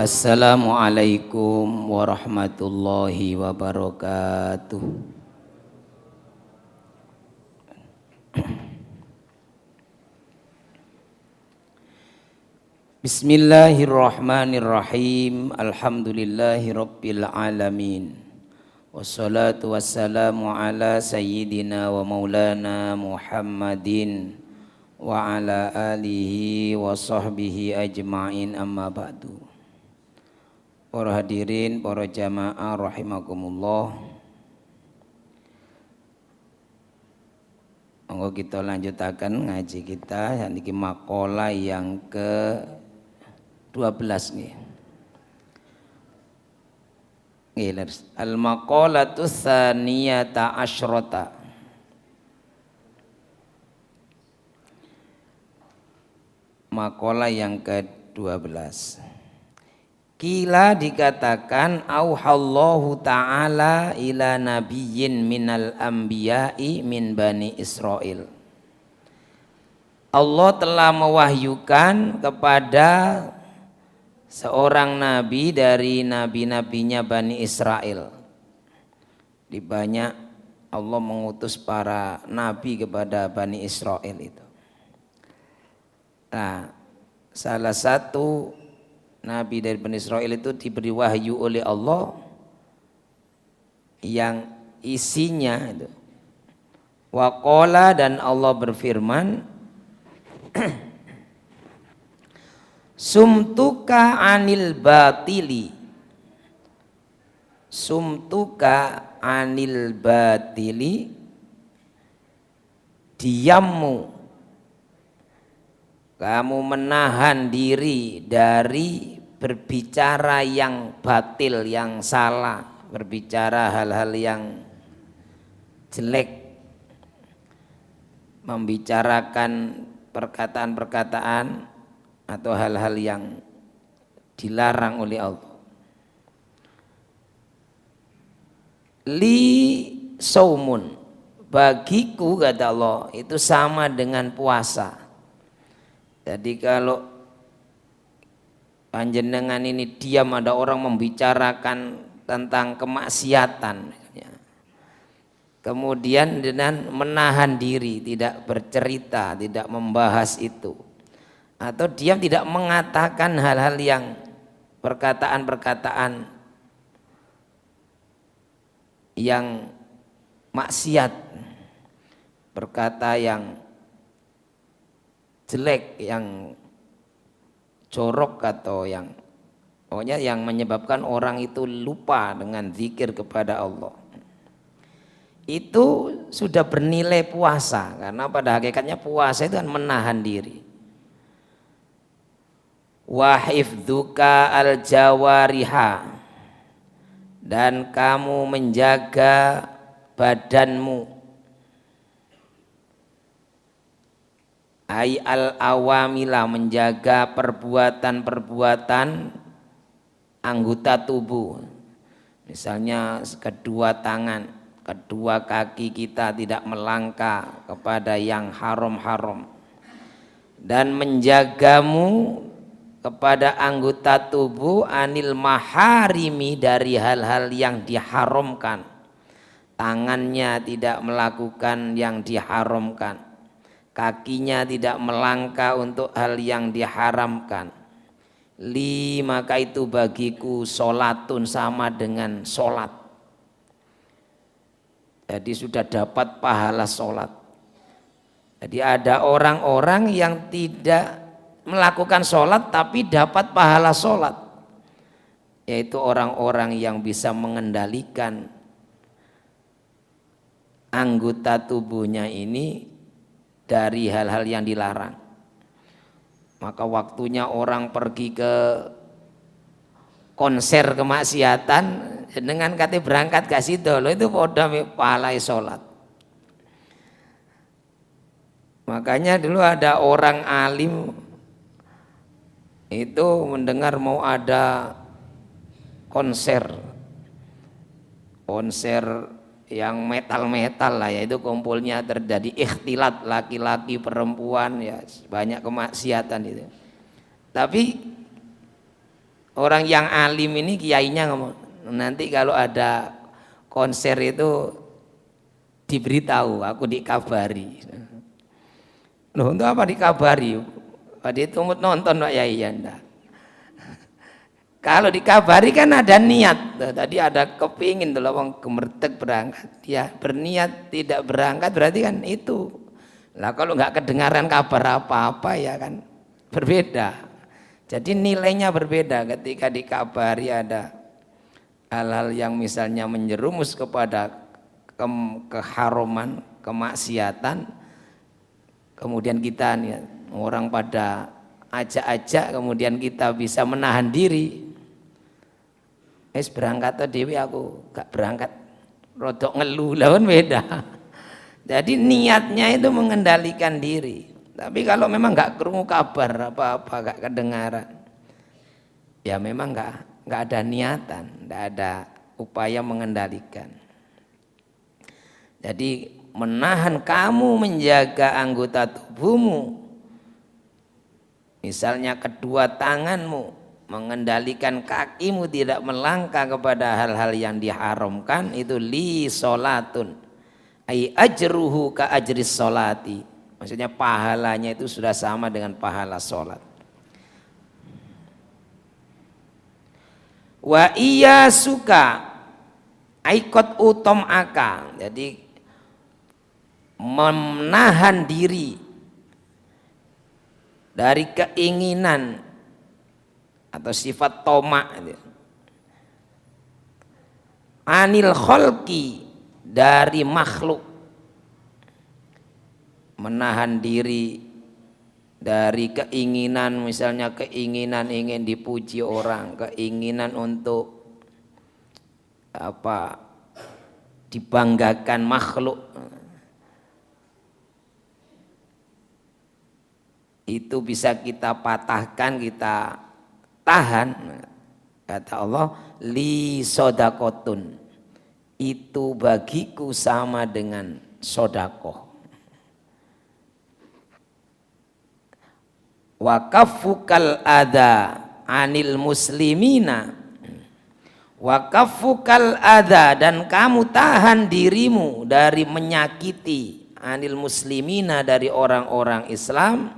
Assalamualaikum warahmatullahi wabarakatuh. Bismillahirrahmanirrahim. Alhamdulillahi rabbil alamin. Wassalatu wassalamu ala sayyidina wa maulana Muhammadin wa ala alihi wa sahbihi ajma'in, amma ba'du. Para hadirin, para jamaah rahimakumullah. Monggo kita lanjutakan ngaji kita yang niki maqalah yang ke-12 nih. Al-maqalatu tsaniyata asyrata. Maqalah yang ke-12. Kila dikatakan auhallahu ta'ala ila nabiyyin minal anbiya'i min bani Israel. Allah telah mewahyukan kepada seorang nabi dari nabi-nabinya Bani Israel. Di banyak Allah mengutus para nabi kepada Bani Israel itu. Nah, salah satu nabi dari Bani Israel itu diberi wahyu oleh Allah yang isinya itu waqala, dan Allah berfirman sumtuka anil batili, sumtuka anil batili, diammu, kamu menahan diri dari berbicara yang batil, yang salah, berbicara hal-hal yang jelek, membicarakan perkataan-perkataan atau hal-hal yang dilarang oleh Allah. Li saumun, bagiku kata Allah itu sama dengan puasa. Jadi kalau panjenengan ini diam, ada orang membicarakan tentang kemaksiatan, kemudian dengan menahan diri, tidak bercerita, tidak membahas itu, atau diam tidak mengatakan hal-hal yang perkataan-perkataan yang maksiat, berkata yang jelek, yang jorok, atau yang pokoknya yang menyebabkan orang itu lupa dengan zikir kepada Allah, itu sudah bernilai puasa. Karena pada hakikatnya puasa itu kan menahan diri. Wa hifdzuka al jawariha, dan kamu menjaga badanmu, ai al awamila, menjaga perbuatan-perbuatan anggota tubuh, misalnya kedua tangan, kedua kaki kita tidak melangkah kepada yang haram-haram, dan menjagamu kepada anggota tubuh anil maharimi, dari hal-hal yang diharamkan, tangannya tidak melakukan yang diharamkan, kakinya tidak melangkah untuk hal yang diharamkan. Li, maka itu bagiku sholatun, sama dengan sholat. Jadi sudah dapat pahala sholat. Jadi ada orang-orang yang tidak melakukan sholat tapi dapat pahala sholat, yaitu orang-orang yang bisa mengendalikan anggota tubuhnya ini dari hal-hal yang dilarang. Maka waktunya orang pergi ke konser kemaksiatan, dengan kate berangkat ke situ, itu podo pahalai sholat. Makanya dulu ada orang alim itu mendengar mau ada konser yang metal-metal lah, yaitu kumpulnya terjadi ikhtilat laki-laki perempuan, ya banyak kemaksiatan itu. Tapi Orang yang alim ini kiainya ngomong, nanti kalau ada konser itu diberitahu, aku dikabari. Loh, untuk apa dikabari? Tadi itu nonton Pak Yai ya enggak. Kalau dikabari kan ada niat. Tadi ada kepingin tuh wong gemertek berangkat. Ya berniat tidak berangkat berarti kan itu. Lah kalau nggak kedengaran kabar apa-apa ya kan berbeda. Jadi nilainya berbeda ketika dikabari ada hal-hal yang misalnya menjerumus kepada keharuman, kemaksiatan. Kemudian kita nih, orang pada ajak-ajak kemudian kita bisa menahan diri. Berangkat tuh dewi aku gak berangkat, rodok ngeluh lawan beda. Jadi niatnya itu mengendalikan diri. Tapi kalau memang gak krungu kabar apa-apa, gak kedengaran, ya memang gak ada niatan, gak ada upaya mengendalikan. Jadi menahan kamu menjaga anggota tubuhmu, misalnya kedua tanganmu, mengendalikan kakimu tidak melangkah kepada hal-hal yang diharamkan, itu li sholatun ay ajruhu ka ajris sholati, maksudnya pahalanya itu sudah sama dengan pahala sholat. Wa iya suka aikot utom aka, jadi menahan diri dari keinginan atau sifat tomak, anil kholki, dari makhluk, menahan diri dari keinginan, misalnya keinginan ingin dipuji orang, keinginan untuk apa, dibanggakan makhluk, itu bisa kita patahkan, kita tahan. Kata Allah, li sodakotun, itu bagiku sama dengan sodakoh. Wa kaffukal adha anil muslimina, wa kaffukal adha, dan kamu tahan dirimu dari menyakiti, anil muslimina, dari orang-orang Islam,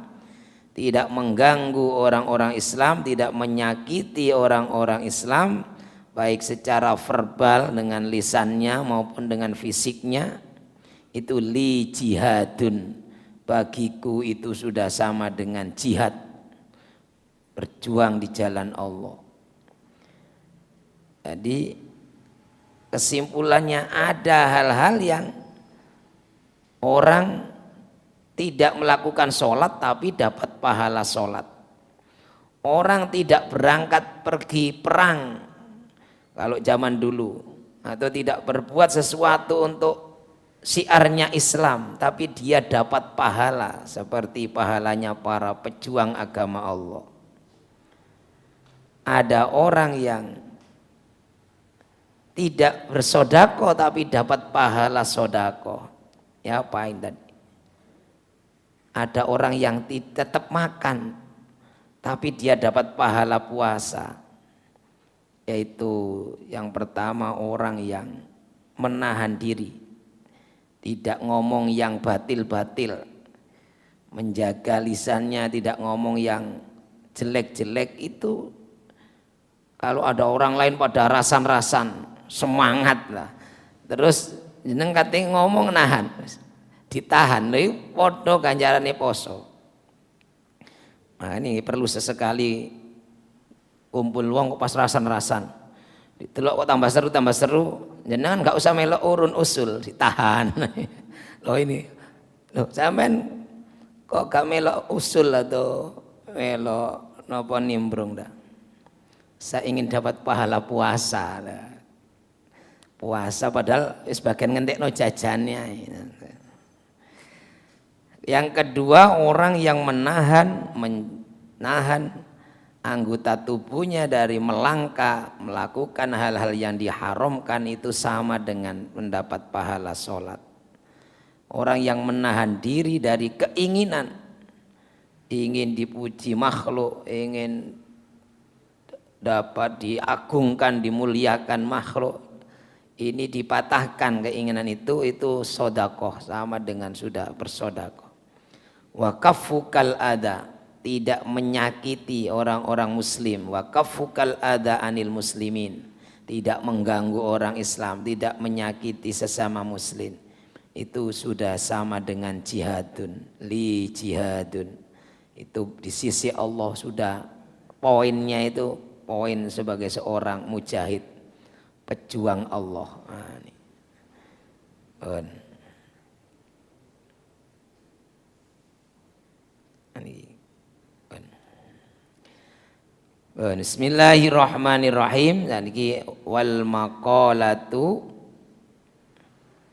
tidak mengganggu orang-orang Islam, tidak menyakiti orang-orang Islam, baik secara verbal dengan lisannya maupun dengan fisiknya, itu li jihadun, bagiku itu sudah sama dengan jihad, berjuang di jalan Allah. Jadi kesimpulannya ada hal-hal yang orang tidak melakukan sholat tapi dapat pahala sholat. Orang tidak berangkat pergi perang kalau zaman dulu, atau tidak berbuat sesuatu untuk syiarnya Islam, tapi dia dapat pahala seperti pahalanya para pejuang agama Allah. Ada orang yang tidak bersodako tapi dapat pahala sodako. Ya apa ini? Ada orang yang tetap makan tapi dia dapat pahala puasa. Yaitu yang pertama, orang yang menahan diri, tidak ngomong yang batil-batil, menjaga lisannya, tidak ngomong yang jelek-jelek. Itu kalau ada orang lain pada rasan-rasan, semangat lah, terus jeneng kate ngomong nahan, ditahan, lho padha ganjarane poso. Nah ini perlu sesekali kumpul wong kok pas rasan-rasan, ditelok kok tambah seru, jenengan nggak usah melok urun usul, ditahan. Loh ini, loh sampean kok gak melok usul atau melok napa nimbrung dah. Saya ingin dapat pahala puasa lah. Puasa padahal sebagian ngentekno jajannya. Yang kedua, orang yang menahan anggota tubuhnya dari melangkah, melakukan hal-hal yang diharamkan, itu sama dengan mendapat pahala sholat. Orang yang menahan diri dari keinginan, ingin dipuji makhluk, ingin dapat diagungkan, dimuliakan makhluk, ini dipatahkan keinginan itu sodakoh, sama dengan sudah bersodakoh. Wa kafukal ada, tidak menyakiti orang-orang muslim. Wa kafukal ada anil muslimin, tidak mengganggu orang Islam, tidak menyakiti sesama muslim. Itu sudah sama dengan jihadun, li jihadun. Itu di sisi Allah sudah poinnya itu poin sebagai seorang mujahid, pejuang Allah. Nah, ini. Bismillahirrahmanirrahim. Dan iki wal maqalatu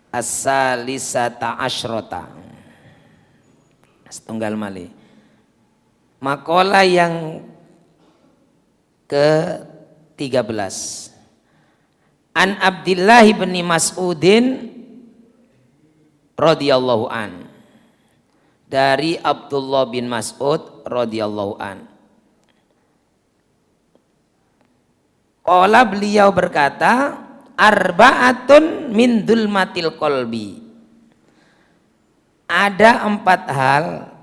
as-salisata asyrota. Setunggal malih. Maqalah yang ke-13. An Abdillah bin Mas'udin radhiyallahu an. Dari Abdullah bin Mas'ud radhiyallahu an. Qala, beliau berkata, arba'atun min dzulmatil qalbi. Ada 4 hal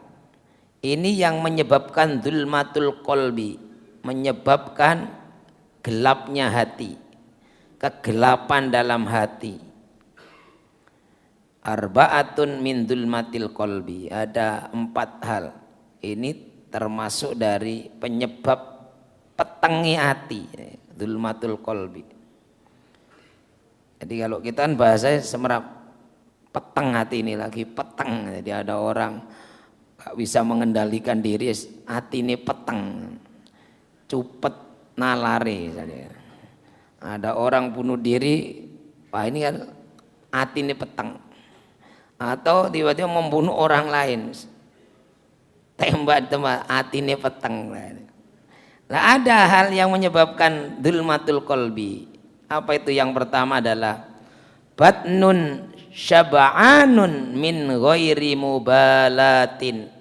ini yang menyebabkan dzulmatul qalbi, menyebabkan gelapnya hati, kegelapan dalam hati. Arba'atun min dzulmatil qalbi, ada 4 hal. Ini termasuk dari penyebab petengi hati, dzulmatul qalbi. Jadi kalau kita kan bahasanya semerap peteng hati ini lagi peteng. Jadi ada orang gak bisa mengendalikan diri, hati ini peteng, cupet nalare saja. Ada orang bunuh diri, wah ini kan hati ini peteng. Atau tiba-tiba membunuh orang lain, tembak hati ini peteng. Nah, ada hal yang menyebabkan dzulmatul qalbi. Apa itu? Yang pertama adalah batnun syab'anun min ghairi mubalatin.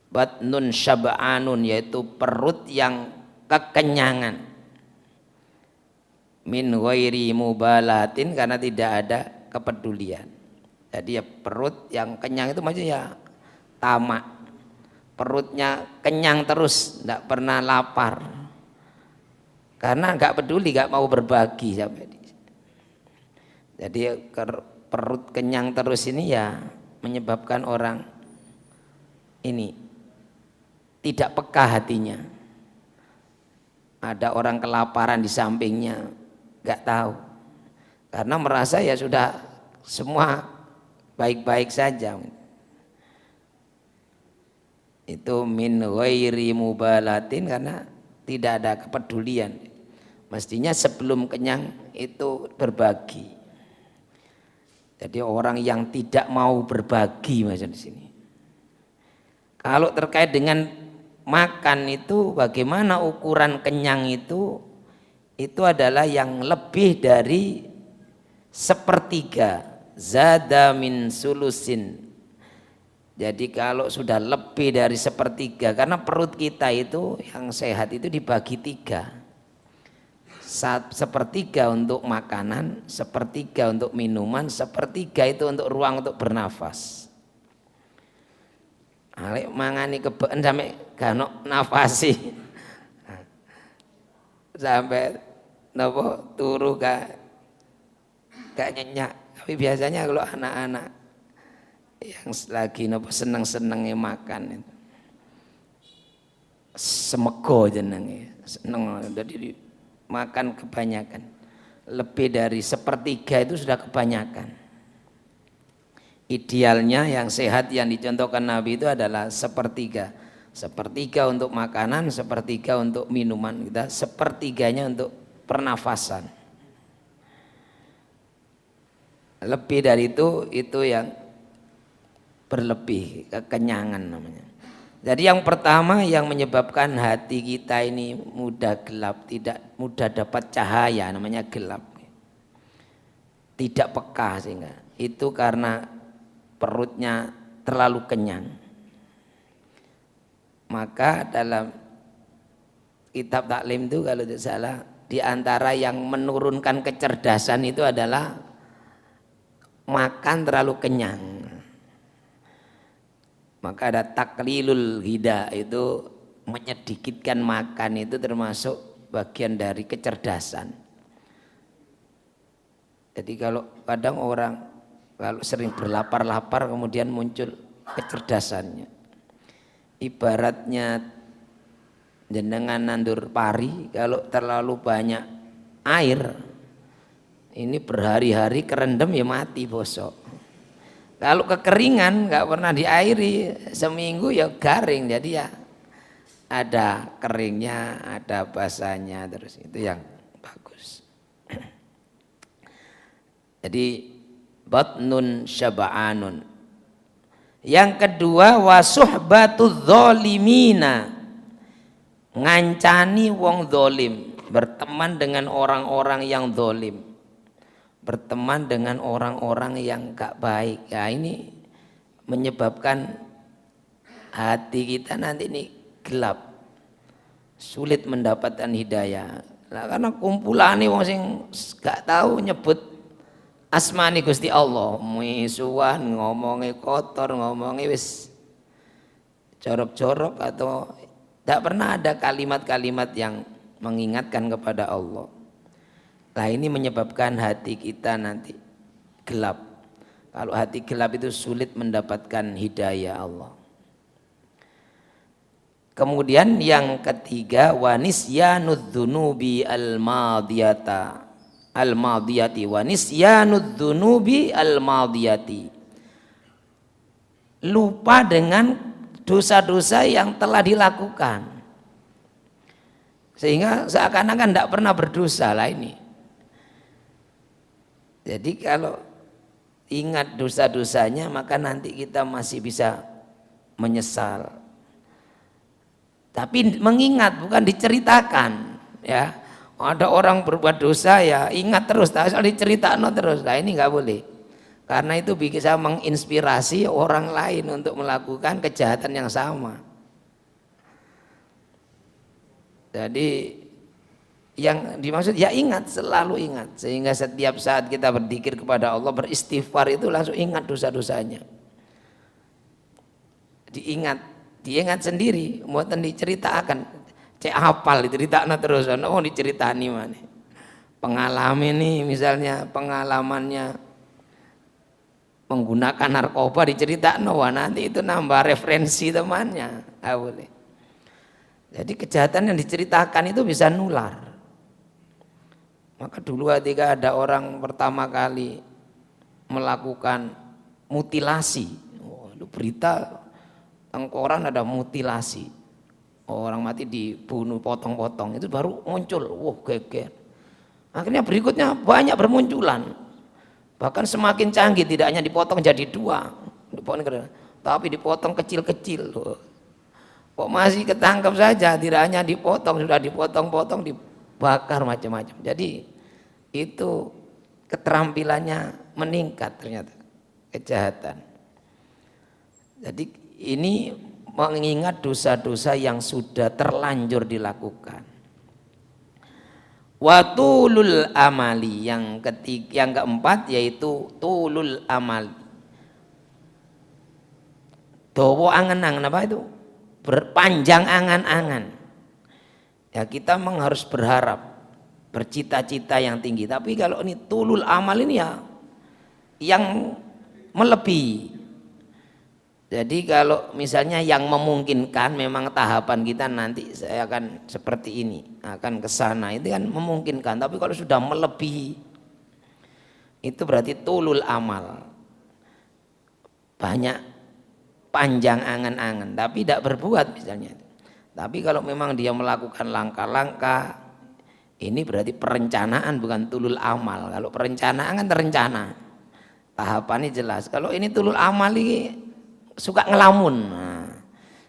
Batnun syab'anun, yaitu perut yang kekenyangan. Min ghairi mubalatin, karena tidak ada kepedulian. Jadi ya perut yang kenyang itu maksudnya ya tamak. Perutnya kenyang terus, tidak pernah lapar. Karena nggak peduli, nggak mau berbagi sampai di. Jadi perut kenyang terus ini ya menyebabkan orang ini tidak peka hatinya. Ada orang kelaparan di sampingnya, nggak tahu, karena merasa ya sudah semua baik-baik saja. Itu min ghairi mubalatin, karena tidak ada kepedulian. Mestinya sebelum kenyang itu berbagi. Jadi orang yang tidak mau berbagi macam di sini. Kalau terkait dengan makan itu, bagaimana ukuran kenyang itu adalah yang lebih dari sepertiga, zada min sulusin. Jadi kalau sudah lebih dari sepertiga, karena perut kita itu yang sehat itu dibagi 3. Sepertiga untuk makanan, sepertiga untuk minuman, sepertiga itu untuk ruang untuk bernafas. Alek mangani keben sampai gano nafasi. Sampai nopo turu gak nyenyak. Tapi biasanya kalau anak-anak yang lagi nopo seneng-senengnya makan itu, semego jenenge, seneng, jadi makan kebanyakan, lebih dari sepertiga itu sudah kebanyakan. Idealnya yang sehat yang dicontohkan Nabi itu adalah sepertiga untuk makanan, sepertiga untuk minuman, kita sepertiganya untuk pernafasan. Lebih dari itu yang berlebih, kekenyangan namanya. Jadi yang pertama yang menyebabkan hati kita ini mudah gelap, tidak mudah dapat cahaya, namanya gelap. Tidak peka, sehingga itu karena perutnya terlalu kenyang. Maka dalam kitab taklim itu kalau tidak salah, di antara yang menurunkan kecerdasan itu adalah makan terlalu kenyang. Maka ada taklilul hida, itu menyedikitkan makan, itu termasuk bagian dari kecerdasan. Jadi kalau kadang orang kalau sering berlapar-lapar kemudian muncul kecerdasannya. Ibaratnya jenengan nandur pari, kalau terlalu banyak air ini berhari-hari kerendam ya mati bosok. Kalau kekeringan nggak pernah diairi seminggu ya garing, jadi ya ada keringnya, ada basahnya, terus itu yang bagus. Jadi batnun syaba'anun. Yang kedua wasuhbatudz zalimina, ngancani wong zalim, berteman dengan orang-orang yang zalim, berteman dengan orang-orang yang gak baik. Ya ini menyebabkan hati kita nanti ini gelap, sulit mendapatkan hidayah. Nah, karena kumpulan wong sing gak tahu nyebut asmani Gusti Allah, misuan, ngomongi kotor, ngomongi wis jorok-jorok, atau tidak pernah ada kalimat-kalimat yang mengingatkan kepada Allah. Nah ini menyebabkan hati kita nanti gelap. Kalau hati gelap itu sulit mendapatkan hidayah Allah. Kemudian yang ketiga wanisyanud dzunubi al-madiyati wa nisyanud dzunubi al-madiyati, lupa dengan dosa-dosa yang telah dilakukan sehingga seakan-akan tidak pernah berdosa lah ini. Jadi kalau ingat dosa-dosanya maka nanti kita masih bisa menyesal, tapi mengingat bukan diceritakan ya. Ada orang berbuat dosa ya ingat terus, asal diceritakan terus. Nah ini nggak boleh, karena itu bisa menginspirasi orang lain untuk melakukan kejahatan yang sama. Jadi yang dimaksud ya ingat, selalu ingat, sehingga setiap saat kita berzikir kepada Allah, beristighfar itu langsung ingat dosa-dosanya. Diingat sendiri, muatan diceritakan. Cek hafal diceritakan terus, oh diceritani mana pengalaman ini, misalnya pengalamannya menggunakan narkoba diceritakan, wah nanti itu nambah referensi temannya, boleh. Jadi kejahatan yang diceritakan itu bisa nular. Maka dulu ketika ada orang pertama kali melakukan mutilasi, itu berita tengkoran ada mutilasi, orang mati dibunuh potong-potong, itu baru muncul, wah geger. Akhirnya berikutnya banyak bermunculan, bahkan semakin canggih, tidak hanya dipotong jadi dua, tapi dipotong kecil-kecil. Kok masih ketangkap saja, tidak hanya dipotong, sudah dipotong-potong, dibakar macam-macam. Jadi itu keterampilannya meningkat ternyata kejahatan. Jadi ini mengingat dosa-dosa yang sudah terlanjur dilakukan. Wa tulul amali, yang keempat yaitu tulul amali. Dawa angan-angan, apa itu? Berpanjang angan-angan. Ya kita memang harus berharap, bercita-cita yang tinggi. Tapi kalau ini tulul amal ini ya yang melebihi. Jadi kalau misalnya yang memungkinkan, memang tahapan kita nanti saya akan seperti ini, akan ke sana, itu kan memungkinkan. Tapi kalau sudah melebihi, itu berarti tulul amal, banyak panjang angan-angan tapi tidak berbuat misalnya. Tapi kalau memang dia melakukan langkah-langkah, ini berarti perencanaan, bukan tulul amal. Kalau perencanaan kan terencana, tahapannya jelas. Kalau ini tulul amal ini suka ngelamun,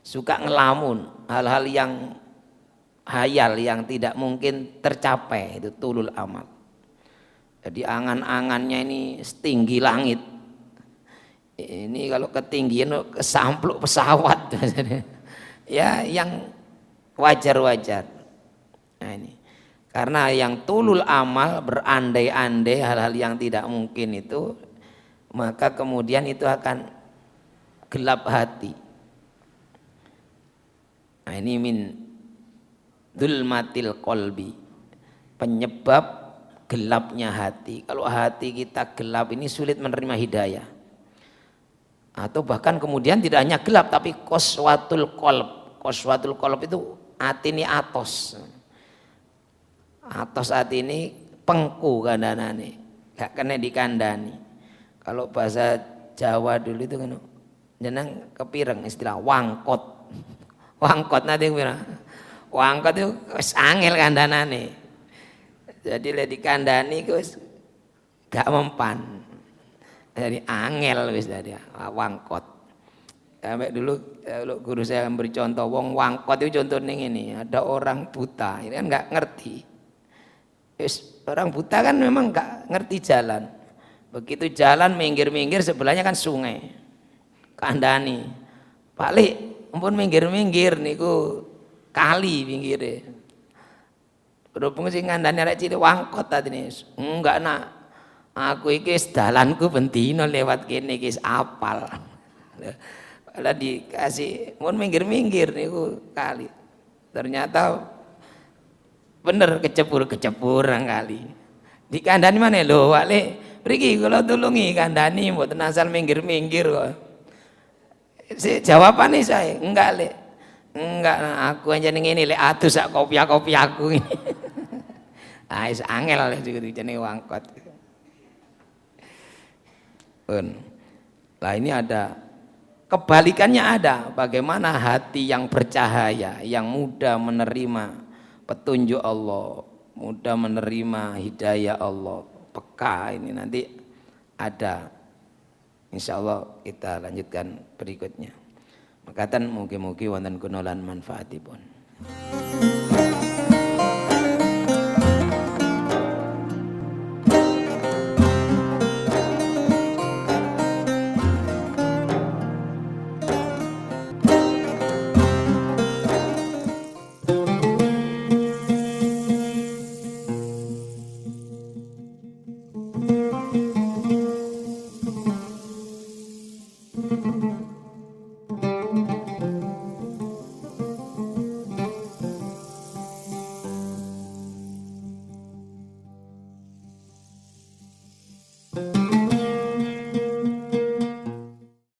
suka ngelamun hal-hal yang hayal yang tidak mungkin tercapai, itu tulul amal. Jadi angan-angannya ini setinggi langit. Ini kalau ketinggian kesampluk pesawat. Ya yang wajar-wajar. Nah ini. Karena yang tulul amal, berandai-andai hal-hal yang tidak mungkin itu, maka kemudian itu akan gelap hati. Nah ini min dzulmatil qalbi, penyebab gelapnya hati. Kalau hati kita gelap ini sulit menerima hidayah. Atau bahkan kemudian tidak hanya gelap tapi qaswatul qalb. Qaswatul qalb itu hati ini atos. Atos hati ini pengku kandhanane, gak kena dikandani. Kalau bahasa Jawa dulu itu kan jeneng kepireng istilah wangkot. Wangkot nanti kira. Wangkot itu wis angel kandhanane. Jadi le dikandani wis gak mempan. Jadi angel wis tadi wangkot. Sampai dulu guru saya memberi contoh wong wangkot itu contohnya ini, ada orang buta, ini kan nggak ngerti. Orang buta kan memang nggak ngerti jalan. Begitu jalan minggir-minggir sebelahnya kan sungai. Kandani. Balik, ampun minggir-minggir niku kali pinggire. Berhubung sing ngandani arek cilik wangkot tadi nih. Enggak nak. Aku iki dalanku bendino lewat kene iki apal. Kalau dikasih mun minggir-minggir niku kali. Ternyata bener kecebur kali. Di kandani mana lho, wale mriki kula tulungi kandani mboten asal minggir-minggir kok. Jawabane saya, enggak Le. Enggak, aku aja ngene Le atus sak kopi aku ini. Ah is angel Le jenenge wangkot. Lah ini ada kebalikannya ada, bagaimana hati yang bercahaya, yang mudah menerima petunjuk Allah, mudah menerima hidayah Allah, peka ini nanti ada. Insya Allah kita lanjutkan berikutnya. Makatan mugi-mugi wonten kunolan manfaatipun.